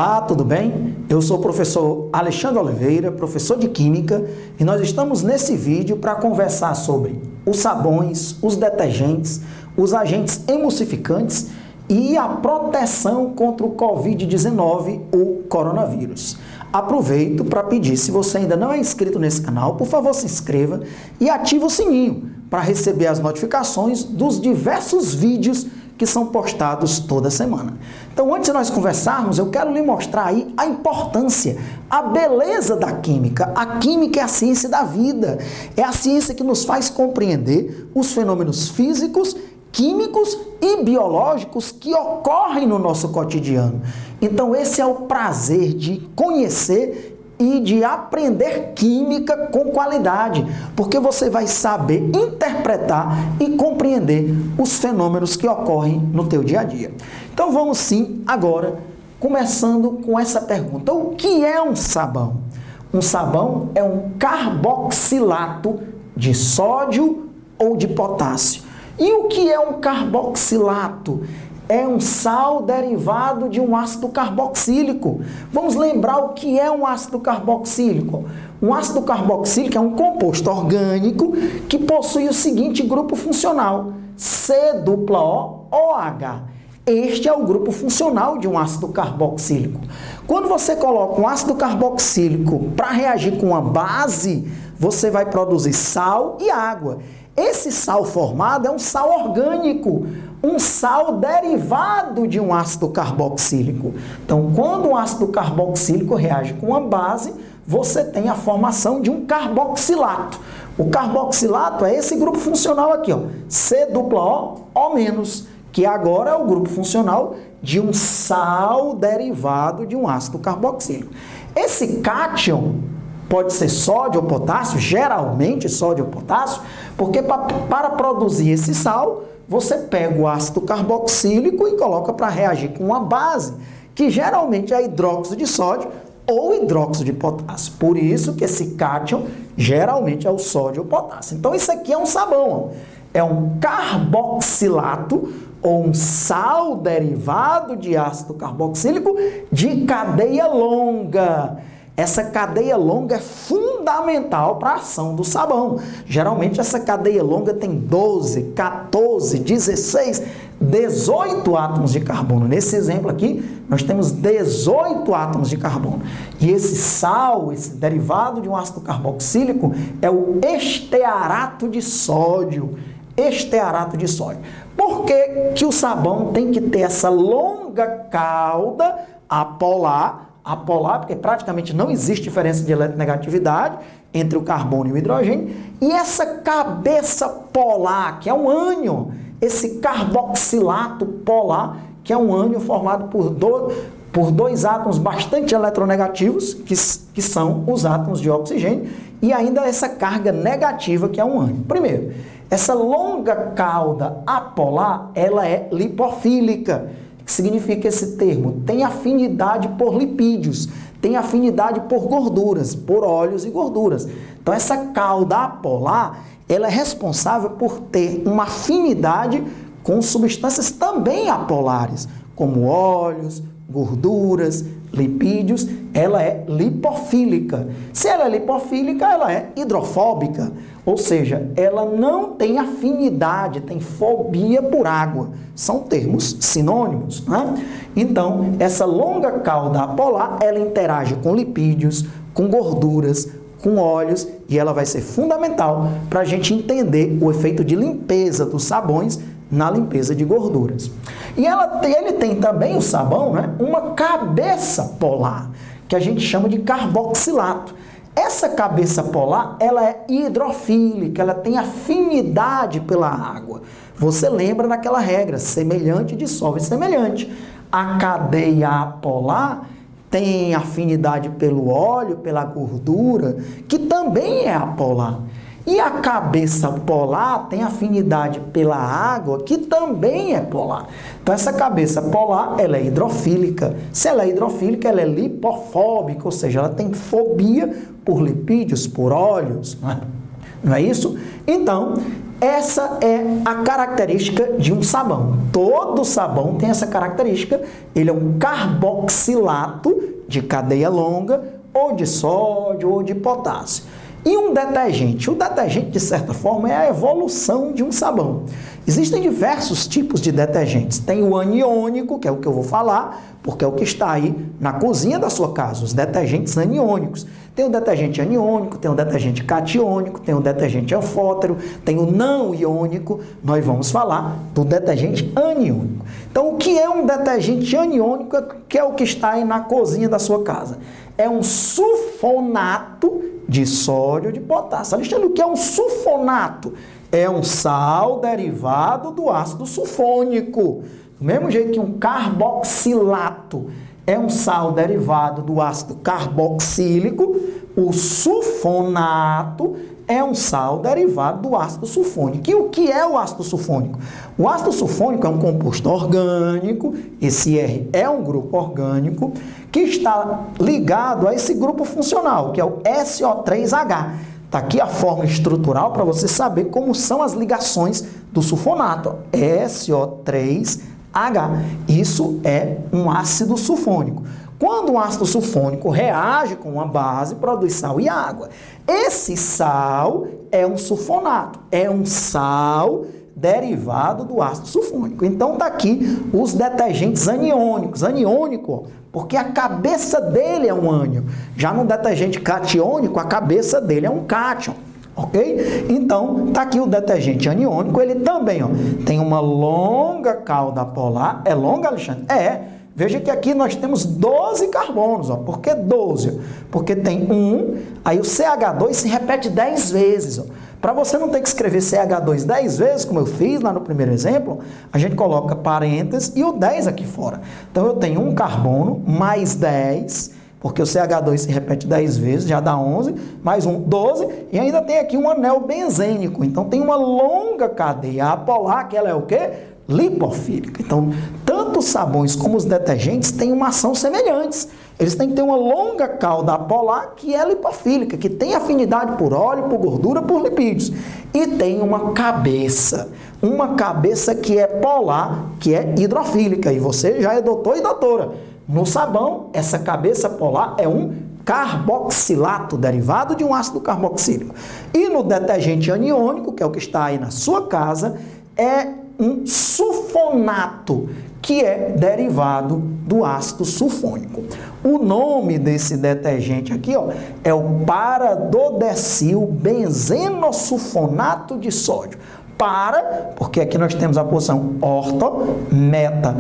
Olá, tudo bem? Eu sou o professor Alexandre Oliveira, professor de Química, e nós estamos nesse vídeo para conversar sobre os sabões, os detergentes, os agentes emulsificantes e a proteção contra o Covid-19, o coronavírus. Aproveito para pedir, se você ainda não é inscrito nesse canal, por favor se inscreva e ative o sininho para receber as notificações dos diversos vídeos que são postados toda semana. Então, antes de nós conversarmos, eu quero lhe mostrar aí a importância, a beleza da química. A química é a ciência da vida, é a ciência que nos faz compreender os fenômenos físicos, químicos e biológicos que ocorrem no nosso cotidiano. Então, esse é o prazer de conhecer e de aprender química com qualidade, porque você vai saber interpretar e compreender os fenômenos que ocorrem no teu dia a dia. Então vamos sim agora, começando com essa pergunta: o que é um sabão? Um sabão é um carboxilato de sódio ou de potássio. E o que é um carboxilato? É um sal derivado de um ácido carboxílico. Vamos lembrar o que é um ácido carboxílico. Um ácido carboxílico é um composto orgânico que possui o seguinte grupo funcional: C-O-OH. Este é o grupo funcional de um ácido carboxílico. Quando você coloca um ácido carboxílico para reagir com uma base, você vai produzir sal e água. Esse sal formado é um sal orgânico, um sal derivado de um ácido carboxílico. Então, quando um ácido carboxílico reage com uma base, você tem a formação de um carboxilato. O carboxilato é esse grupo funcional aqui, ó, C-O-O-, que agora é o grupo funcional de um sal derivado de um ácido carboxílico. Esse cátion pode ser sódio ou potássio, geralmente sódio ou potássio, porque para produzir esse sal, você pega o ácido carboxílico e coloca para reagir com uma base, que geralmente é hidróxido de sódio ou hidróxido de potássio. Por isso que esse cátion geralmente é o sódio ou potássio. Então isso aqui é um sabão, é um carboxilato ou um sal derivado de ácido carboxílico de cadeia longa. Essa cadeia longa é fundamental para a ação do sabão. Geralmente essa cadeia longa tem 12, 14, 16, 18 átomos de carbono. Nesse exemplo aqui, nós temos 18 átomos de carbono. E esse sal, esse derivado de um ácido carboxílico, é o estearato de sódio. Estearato de sódio. Por que que o sabão tem que ter essa longa cauda apolar? Apolar, porque praticamente não existe diferença de eletronegatividade entre o carbono e o hidrogênio, e essa cabeça polar, que é um ânion, esse carboxilato polar, que é um ânion formado por dois átomos bastante eletronegativos, que são os átomos de oxigênio, e ainda essa carga negativa, que é um ânion. Primeiro, essa longa cauda apolar, ela é lipofílica. O que significa esse termo? Tem afinidade por lipídios, tem afinidade por gorduras, por óleos e gorduras. Então, essa cauda apolar, ela é responsável por ter uma afinidade com substâncias também apolares, como óleos, gorduras, lipídios. Ela é lipofílica. Se ela é lipofílica, ela é hidrofóbica, ou seja, ela não tem afinidade, tem fobia por água. São termos sinônimos, né? Então, essa longa cauda apolar, ela interage com lipídios, com gorduras, com óleos, e ela vai ser fundamental para a gente entender o efeito de limpeza dos sabões na limpeza de gorduras. E ele tem também, o sabão, né, uma cabeça polar, que a gente chama de carboxilato. Essa cabeça polar, ela é hidrofílica, ela tem afinidade pela água. Você lembra daquela regra, semelhante dissolve semelhante. A cadeia polar tem afinidade pelo óleo, pela gordura, que também é apolar. E a cabeça polar tem afinidade pela água, que também é polar. Então, essa cabeça polar, ela é hidrofílica. Se ela é hidrofílica, ela é lipofóbica, ou seja, ela tem fobia por lipídios, por óleos, não é isso? Então, Essa é a característica de um sabão. Todo sabão tem essa característica. Ele é um carboxilato de cadeia longa, ou de sódio, ou de potássio. E um detergente? O detergente, de certa forma, é a evolução de um sabão. Existem diversos tipos de detergentes. Tem o aniônico, que é o que eu vou falar, porque é o que está aí na cozinha da sua casa, os detergentes aniônicos. Tem o detergente aniônico, tem o detergente catiônico, tem o detergente anfótero, tem o não iônico. Nós vamos falar do detergente aniônico. Então, o que é um detergente aniônico, que é o que está aí na cozinha da sua casa? É um sulfonato de sódio de potássio. Alexandre, o que é um sulfonato? É um sal derivado do ácido sulfônico. Do mesmo jeito que um carboxilato é um sal derivado do ácido carboxílico, o sulfonato é um sal derivado do ácido sulfônico. E o que é o ácido sulfônico? O ácido sulfônico é um composto orgânico, esse R é um grupo orgânico, que está ligado a esse grupo funcional, que é o SO3H. Está aqui a fórmula estrutural para você saber como são as ligações do sulfonato. SO3H. Isso é um ácido sulfônico. Quando um ácido sulfônico reage com uma base, produz sal e água. Esse sal é um sulfonato, é um sal derivado do ácido sulfônico. Então, está aqui os detergentes aniônicos. Aniônico, porque a cabeça dele é um ânion. Já no detergente catiônico, a cabeça dele é um cátion. Ok? Então, está aqui o detergente aniônico. Ele também tem uma longa cauda polar. É longa, Alexandre? É. Veja que aqui nós temos 12 carbonos. Por que 12? Porque tem aí o CH2 se repete 10 vezes. Para você não ter que escrever CH2 10 vezes, como eu fiz lá no primeiro exemplo, a gente coloca parênteses e o 10 aqui fora. Então, eu tenho um carbono mais 10, porque o CH2 se repete 10 vezes, já dá 11, mais 12, e ainda tem aqui um anel benzênico. Então, tem uma longa cadeia apolar, que ela é o quê? Lipofílica. Então, tanto os sabões como os detergentes têm uma ação semelhantes. Eles têm que ter uma longa cauda apolar que é lipofílica, que tem afinidade por óleo, por gordura, por lipídios. E tem uma cabeça que é polar, que é hidrofílica. E você já é doutor e doutora. No sabão, essa cabeça polar é um carboxilato derivado de um ácido carboxílico. E no detergente aniônico, que é o que está aí na sua casa, é um sulfonato, que é derivado do ácido sulfônico. O nome desse detergente aqui é o paradodecil benzenossulfonato de sódio. Porque aqui nós temos a posição orto, meta,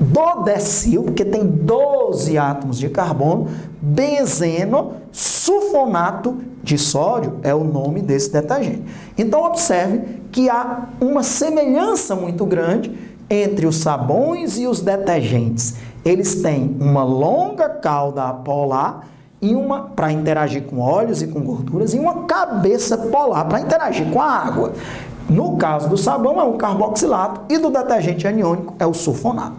dodecil, porque tem 12 átomos de carbono, benzeno, sulfonato de sódio é o nome desse detergente. Então, observe que há uma semelhança muito grande entre os sabões e os detergentes. Eles têm uma longa cauda apolar e para interagir com óleos e com gorduras, e uma cabeça polar para interagir com a água. No caso do sabão é um carboxilato e do detergente aniônico é o sulfonato.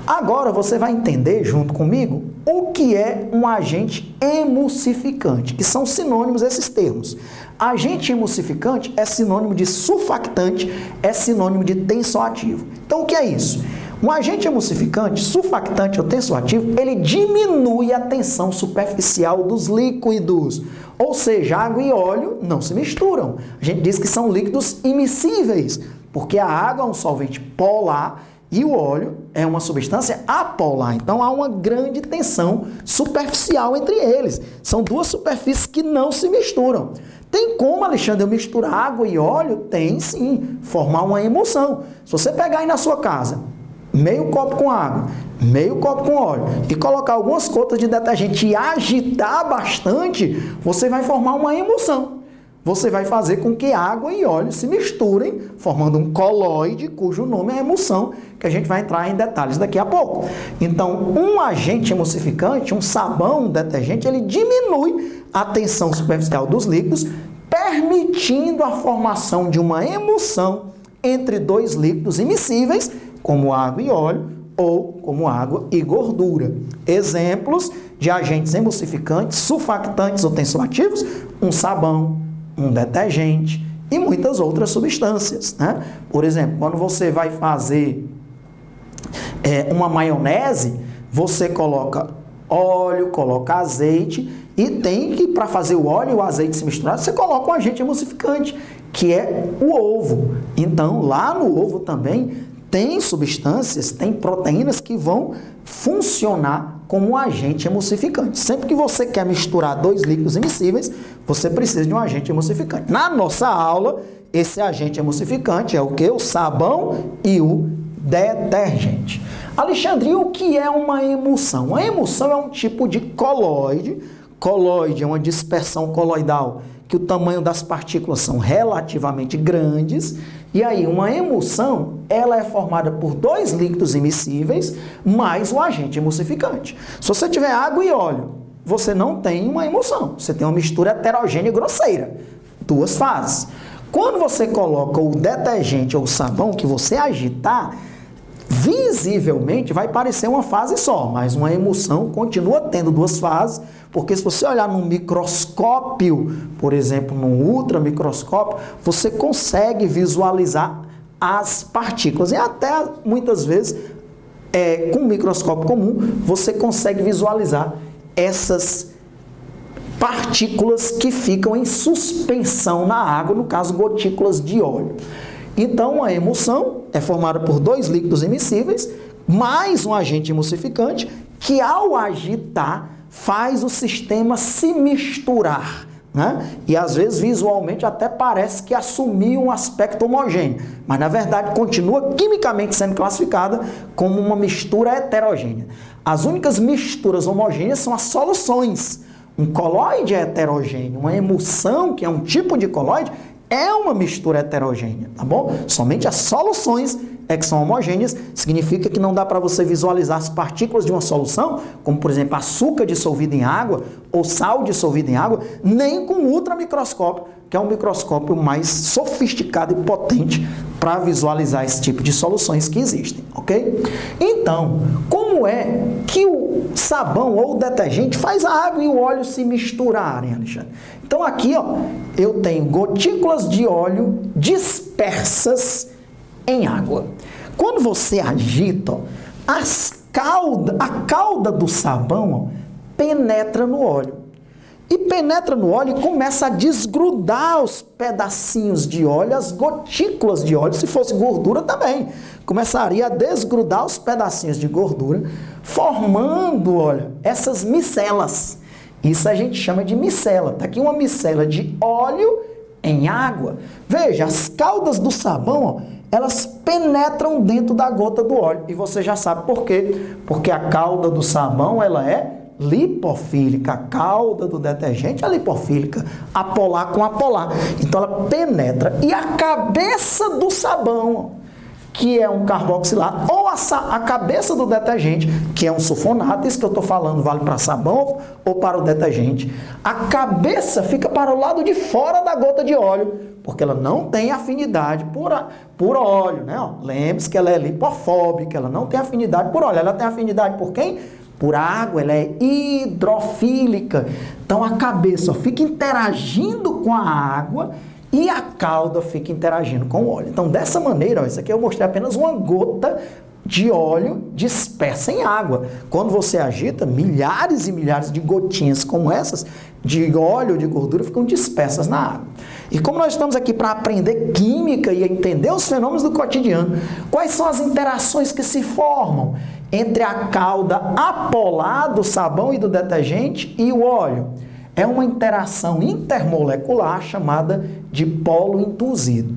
Agora você vai entender junto comigo o que é um agente emulsificante, que são sinônimos esses termos. Agente emulsificante é sinônimo de surfactante, é sinônimo de tensoativo. Então o que é isso? Um agente emulsificante, surfactante ou tensoativo, ele diminui a tensão superficial dos líquidos. Ou seja, água e óleo não se misturam. A gente diz que são líquidos immiscíveis, porque a água é um solvente polar e o óleo é uma substância apolar. Então, há uma grande tensão superficial entre eles. São duas superfícies que não se misturam. Tem como, Alexandre, eu misturar água e óleo? Tem sim, formar uma emulsão. Se você pegar aí na sua casa meio copo com água, meio copo com óleo e colocar algumas gotas de detergente e agitar bastante, você vai formar uma emulsão. Você vai fazer com que água e óleo se misturem, formando um colóide, cujo nome é emulsão, que a gente vai entrar em detalhes daqui a pouco. Então, um agente emulsificante, um sabão, um detergente, ele diminui a tensão superficial dos líquidos, permitindo a formação de uma emulsão entre dois líquidos immiscíveis, como água e óleo, ou como água e gordura. Exemplos de agentes emulsificantes, surfactantes ou tensoativos: um sabão, um detergente e muitas outras substâncias, né? Por exemplo, quando você vai fazer uma maionese, você coloca óleo, coloca azeite e tem que, para fazer o óleo e o azeite se misturar, você coloca um agente emulsificante, que é o ovo. Então, lá no ovo também tem substâncias, tem proteínas que vão funcionar como um agente emulsificante. Sempre que você quer misturar dois líquidos immiscíveis, você precisa de um agente emulsificante. Na nossa aula, esse agente emulsificante é o quê? O sabão e o detergente. Alexandre, o que é uma emulsão? Uma emulsão é um tipo de colóide. Colóide é uma dispersão coloidal, que o tamanho das partículas são relativamente grandes. E aí, uma emulsão, ela é formada por dois líquidos immiscíveis, mais o agente emulsificante. Se você tiver água e óleo, você não tem uma emulsão. Você tem uma mistura heterogênea e grosseira. Duas fases. Quando você coloca o detergente ou o sabão que você agitar, visivelmente vai parecer uma fase só, mas uma emulsão continua tendo duas fases, porque se você olhar num microscópio, por exemplo, num ultramicroscópio, você consegue visualizar as partículas. E até, muitas vezes, com um microscópio comum, você consegue visualizar essas partículas que ficam em suspensão na água, no caso, gotículas de óleo. Então, a emulsão é formada por dois líquidos immiscíveis, mais um agente emulsificante, que ao agitar, faz o sistema se misturar, né? E às vezes, visualmente, até parece que assumiu um aspecto homogêneo, mas na verdade continua quimicamente sendo classificada como uma mistura heterogênea. As únicas misturas homogêneas são as soluções. Um colóide é heterogêneo, uma emulsão, que é um tipo de colóide, é uma mistura heterogênea, tá bom? Somente as soluções é que são homogêneas, significa que não dá para você visualizar as partículas de uma solução, como por exemplo açúcar dissolvido em água ou sal dissolvido em água, nem com ultramicroscópio, que é um microscópio mais sofisticado e potente para visualizar esse tipo de soluções que existem, ok? Então, como é que o sabão ou o detergente faz a água e o óleo se misturarem, Alexandre? Então aqui, ó, eu tenho gotículas de óleo dispersas em água. Quando você agita, ó, a cauda do sabão, ó, penetra no óleo. E penetra no óleo e começa a desgrudar os pedacinhos de óleo, as gotículas de óleo, se fosse gordura também. Começaria a desgrudar os pedacinhos de gordura, formando, olha, essas micelas. Isso a gente chama de micela. Está aqui uma micela de óleo em água. Veja, as caudas do sabão, ó, elas penetram dentro da gota do óleo. E você já sabe por quê. Porque a cauda do sabão, ela é lipofílica. A cauda do detergente é lipofílica. Apolar com apolar. Então ela penetra. E a cabeça do sabão, que é um carboxilato, ou a cabeça do detergente, que é um sulfonato, isso que eu estou falando vale para sabão ou para o detergente. A cabeça fica para o lado de fora da gota de óleo, porque ela não tem afinidade por óleo, né? Lembre-se que ela é lipofóbica, ela não tem afinidade por óleo, ela tem afinidade por quem? Por água, ela é hidrofílica. Então a cabeça fica interagindo com a água e a cauda fica interagindo com o óleo. Então, dessa maneira, ó, isso aqui eu mostrei apenas uma gota de óleo dispersa em água. Quando você agita, milhares e milhares de gotinhas como essas, de óleo ou de gordura, ficam dispersas na água. E como nós estamos aqui para aprender química e entender os fenômenos do cotidiano, quais são as interações que se formam entre a cauda apolar do sabão e do detergente e o óleo? É uma interação intermolecular chamada de polo induzido.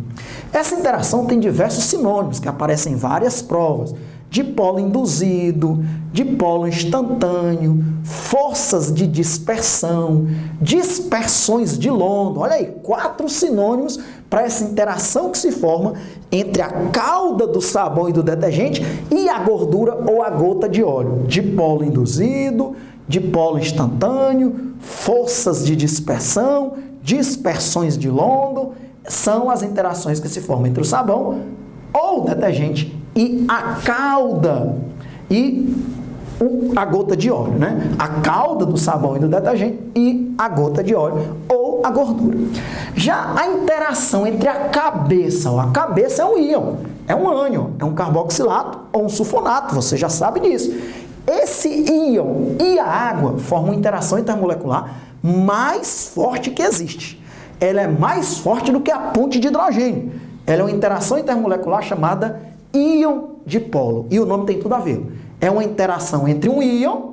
Essa interação tem diversos sinônimos que aparecem em várias provas. Dipolo induzido, dipolo instantâneo, forças de dispersão, dispersões de London. Olha aí, 4 sinônimos para essa interação que se forma entre a cauda do sabão e do detergente e a gordura ou a gota de óleo. Dipolo induzido, dipolo instantâneo, forças de dispersão, dispersões de London, são as interações que se formam entre o sabão ou o detergente e a cauda e a gota de óleo, né? A cauda do sabão e do detergente e a gota de óleo ou ou a gordura. Já a interação entre a cabeça é um íon, é um ânion, é um carboxilato ou um sulfonato, você já sabe disso. Esse íon e a água formam uma interação intermolecular mais forte que existe. Ela é mais forte do que a ponte de hidrogênio. Ela é uma interação intermolecular chamada íon dipolo. E o nome tem tudo a ver. É uma interação entre um íon,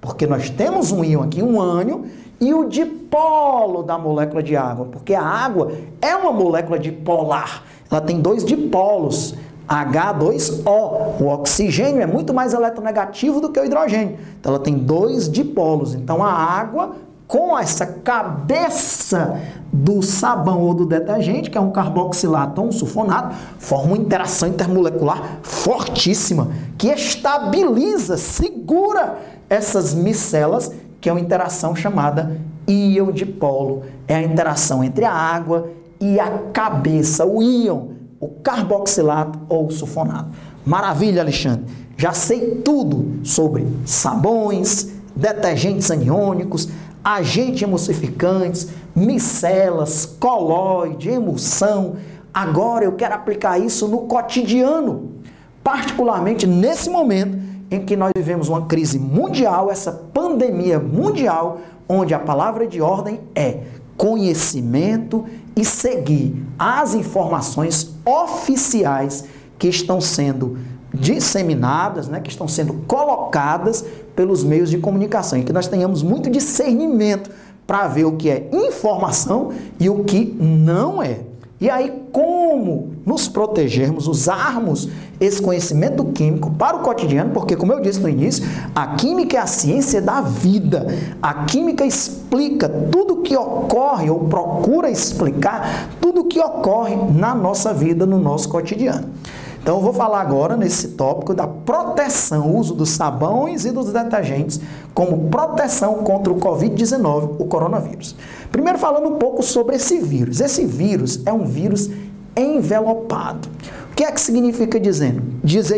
porque nós temos um íon aqui, um ânion, e o dipolo da molécula de água, porque a água é uma molécula dipolar. Ela tem dois dipolos, H2O. O oxigênio é muito mais eletronegativo do que o hidrogênio. Então, ela tem dois dipolos. Então, a água, com essa cabeça do sabão ou do detergente, que é um carboxilato ou um sulfonato, forma uma interação intermolecular fortíssima, que estabiliza, segura essas micelas, que é uma interação chamada íon dipolo. É a interação entre a água e a cabeça, o íon, o carboxilato ou o sulfonato. Maravilha, Alexandre! Já sei tudo sobre sabões, detergentes aniônicos, agentes emulsificantes, micelas, colóide, emulsão. Agora eu quero aplicar isso no cotidiano, particularmente nesse momento em que nós vivemos uma crise mundial, essa pandemia mundial, onde a palavra de ordem é conhecimento e seguir as informações oficiais que estão sendo disseminadas, que estão sendo colocadas pelos meios de comunicação, e que nós tenhamos muito discernimento para ver o que é informação e o que não é. E aí, como nos protegermos, usarmos esse conhecimento químico para o cotidiano, porque, como eu disse no início, a química é a ciência da vida. A química explica tudo o que ocorre, ou procura explicar tudo o que ocorre na nossa vida, no nosso cotidiano. Então, eu vou falar agora nesse tópico da proteção, o uso dos sabões e dos detergentes como proteção contra o Covid-19, o coronavírus. Primeiro, falando um pouco sobre esse vírus. Esse vírus é um vírus envelopado. O que é que significa dizer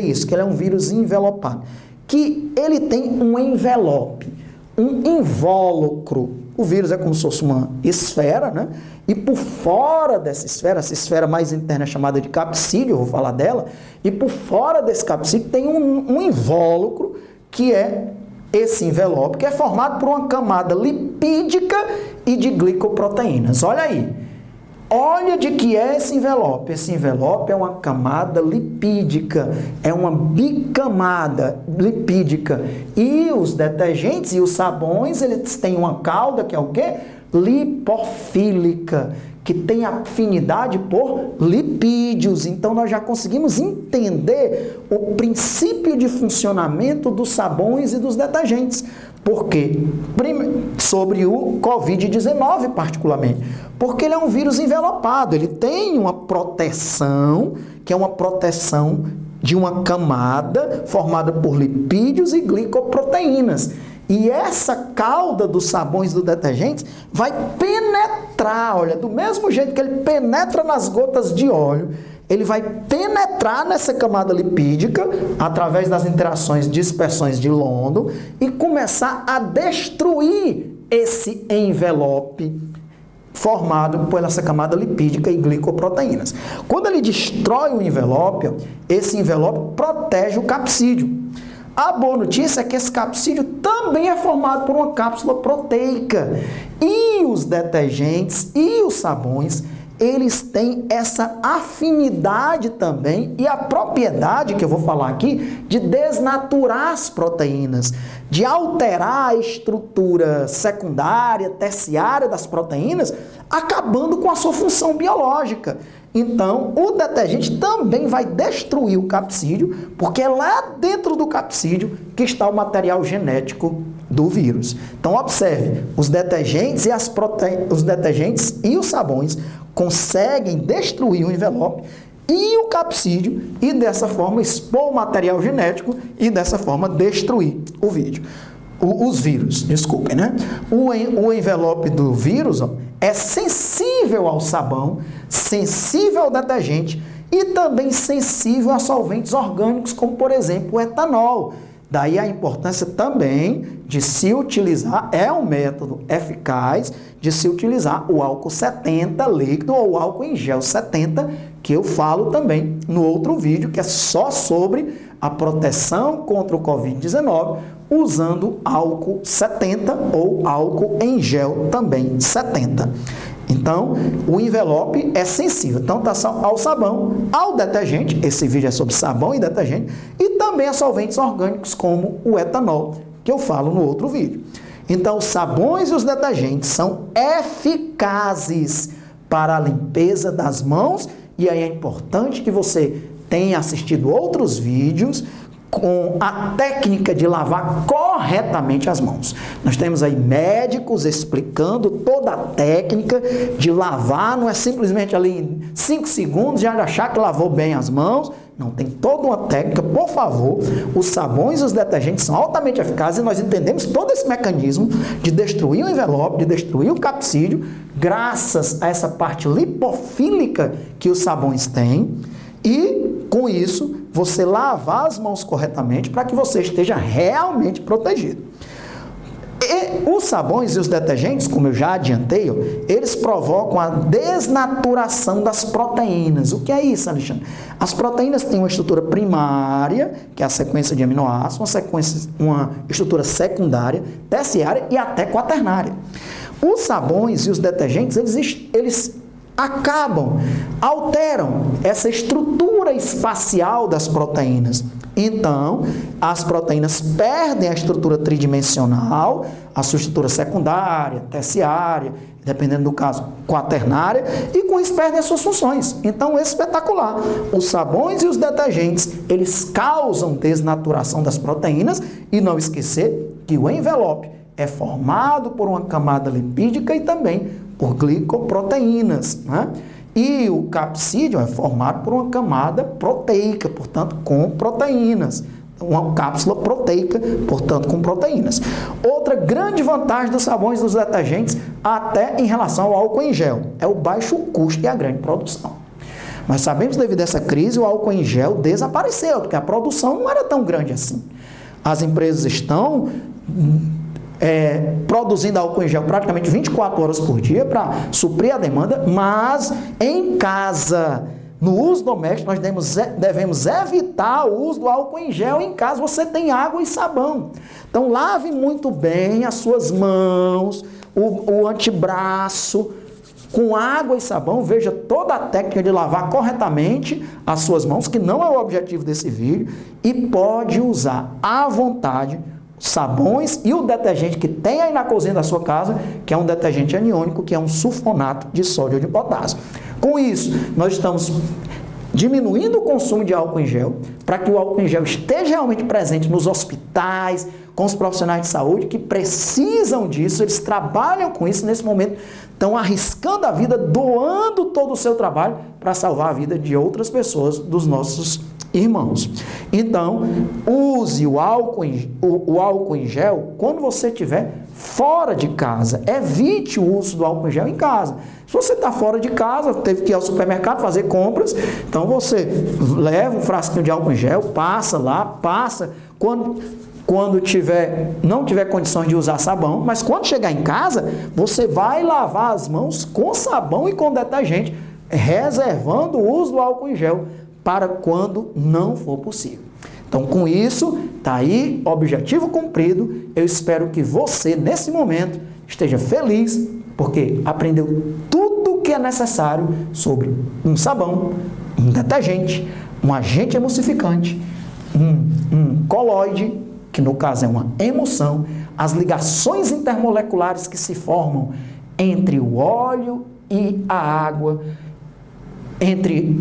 isso? Que ele é um vírus envelopado. Que ele tem um envelope, um invólucro. O vírus é como se fosse uma esfera, E por fora dessa esfera, essa esfera mais interna é chamada de capsídeo, eu vou falar dela, e por fora desse capsídeo tem um invólucro, que é esse envelope, que é formado por uma camada lipídica e de glicoproteínas. Olha aí. Olha de que é esse envelope. Esse envelope é uma camada lipídica, é uma bicamada lipídica. E os detergentes e os sabões, eles têm uma cauda que é o quê? Lipofílica, que tem afinidade por lipídios. Então, nós já conseguimos entender o princípio de funcionamento dos sabões e dos detergentes. Por quê? Sobre o Covid-19, particularmente. Porque ele é um vírus envelopado, ele tem uma proteção, que é uma proteção de uma camada formada por lipídios e glicoproteínas. E essa cauda dos sabões e dos detergentes vai penetrar, olha, do mesmo jeito que ele penetra nas gotas de óleo, ele vai penetrar nessa camada lipídica através das interações de dispersões de London e começar a destruir esse envelope formado por essa camada lipídica e glicoproteínas. Quando ele destrói o envelope, esse envelope protege o capsídeo. A boa notícia é que esse capsídeo também é formado por uma cápsula proteica. E os detergentes e os sabões, eles têm essa afinidade também e a propriedade, que eu vou falar aqui, de desnaturar as proteínas, de alterar a estrutura secundária, terciária das proteínas, acabando com a sua função biológica. Então, o detergente também vai destruir o capsídeo, porque é lá dentro do capsídeo que está o material genético do vírus. Então, observe, os detergentes e os sabões conseguem destruir o envelope e o capsídeo e dessa forma expor o material genético e dessa forma destruir os vírus, desculpem, O envelope do vírus é sensível ao sabão, sensível ao detergente e também sensível a solventes orgânicos, como por exemplo o etanol. Daí a importância também de se utilizar, é um método eficaz, de se utilizar o álcool 70 líquido ou o álcool em gel 70, que eu falo também no outro vídeo, que é só sobre a proteção contra o Covid-19, usando álcool 70 ou álcool em gel também 70. Então, o envelope é sensível, tanto ao sabão, ao detergente, esse vídeo é sobre sabão e detergente, e também a solventes orgânicos como o etanol, que eu falo no outro vídeo. Então, os sabões e os detergentes são eficazes para a limpeza das mãos, e aí é importante que você tenha assistido outros vídeos com a técnica de lavar corretamente as mãos. Nós temos aí médicos explicando toda a técnica de lavar, não é simplesmente ali em 5 segundos já achar que lavou bem as mãos. Não, tem toda uma técnica, por favor. Os sabões e os detergentes são altamente eficazes e nós entendemos todo esse mecanismo de destruir o envelope, de destruir o capsídeo, graças a essa parte lipofílica que os sabões têm. E, com isso, você lavar as mãos corretamente para que você esteja realmente protegido. E os sabões e os detergentes, como eu já adiantei, eles provocam a desnaturação das proteínas. O que é isso, Alexandre? As proteínas têm uma estrutura primária, que é a sequência de aminoácidos, uma estrutura secundária, terciária e até quaternária. Os sabões e os detergentes, eles alteram essa estrutura espacial das proteínas. Então, as proteínas perdem a estrutura tridimensional, a sua estrutura secundária, terciária, dependendo do caso, quaternária, e com isso perdem as suas funções. Então, é espetacular. Os sabões e os detergentes, eles causam desnaturação das proteínas, e não esquecer que o envelope é formado por uma camada lipídica e também por glicoproteínas, né? E o capsídeo é formado por uma camada proteica, portanto, com proteínas. Uma cápsula proteica, portanto, com proteínas. Outra grande vantagem dos sabões e dos detergentes, até em relação ao álcool em gel, é o baixo custo e a grande produção. Nós sabemos, devido a essa crise, o álcool em gel desapareceu, porque a produção não era tão grande assim. As empresas estão produzindo álcool em gel praticamente 24 horas por dia para suprir a demanda, mas em casa, no uso doméstico, nós devemos evitar o uso do álcool em gel em caso você tenha água e sabão. Então, lave muito bem as suas mãos, o antebraço, com água e sabão. Veja toda a técnica de lavar corretamente as suas mãos, que não é o objetivo desse vídeo, e pode usar à vontade sabões e o detergente que tem aí na cozinha da sua casa, que é um detergente aniônico, que é um sulfonato de sódio ou de potássio. Com isso, nós estamos diminuindo o consumo de álcool em gel, para que o álcool em gel esteja realmente presente nos hospitais, com os profissionais de saúde que precisam disso, eles trabalham com isso nesse momento, estão arriscando a vida, doando todo o seu trabalho para salvar a vida de outras pessoas, dos nossos irmãos. Então, use o álcool em gel quando você estiver fora de casa. Evite o uso do álcool em gel em casa. Se você está fora de casa, teve que ir ao supermercado fazer compras, então você leva um frasquinho de álcool em gel, passa lá, quando não tiver condições de usar sabão, mas quando chegar em casa, você vai lavar as mãos com sabão e com detergente, reservando o uso do álcool em gel para quando não for possível. Então, com isso, está aí, objetivo cumprido. Eu espero que você, nesse momento, esteja feliz, porque aprendeu tudo o que é necessário sobre um sabão, um detergente, um agente emulsificante, um colóide, que no caso é uma emulsão, as ligações intermoleculares que se formam entre o óleo e a água, entre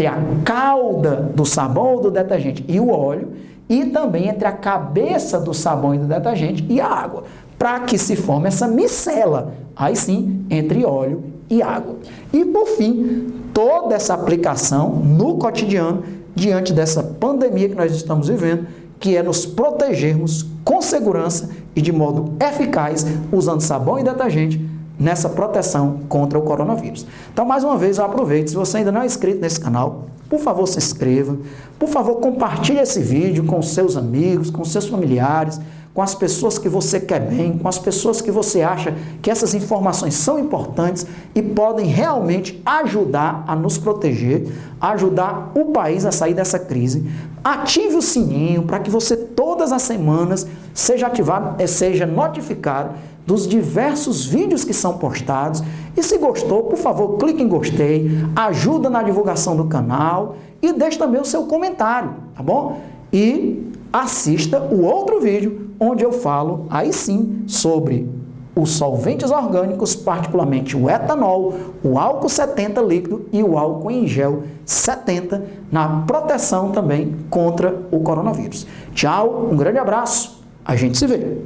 a cauda do sabão ou do detergente e o óleo, e também entre a cabeça do sabão e do detergente e a água, para que se forme essa micela, aí sim, entre óleo e água. E por fim, toda essa aplicação no cotidiano, diante dessa pandemia que nós estamos vivendo, que é nos protegermos com segurança e de modo eficaz, usando sabão e detergente, nessa proteção contra o coronavírus. Então, mais uma vez, eu aproveito, se você ainda não é inscrito nesse canal, por favor, se inscreva, por favor, compartilhe esse vídeo com seus amigos, com seus familiares, com as pessoas que você quer bem, com as pessoas que você acha que essas informações são importantes e podem realmente ajudar a nos proteger, ajudar o país a sair dessa crise. Ative o sininho para que você todas as semanas seja ativado, seja notificado dos diversos vídeos que são postados. E se gostou, por favor, clique em gostei, ajuda na divulgação do canal e deixe também o seu comentário, tá bom? E assista o outro vídeo onde eu falo, aí sim, sobre os solventes orgânicos, particularmente o etanol, o álcool 70 líquido e o álcool em gel 70, na proteção também contra o coronavírus. Tchau, um grande abraço, a gente se vê.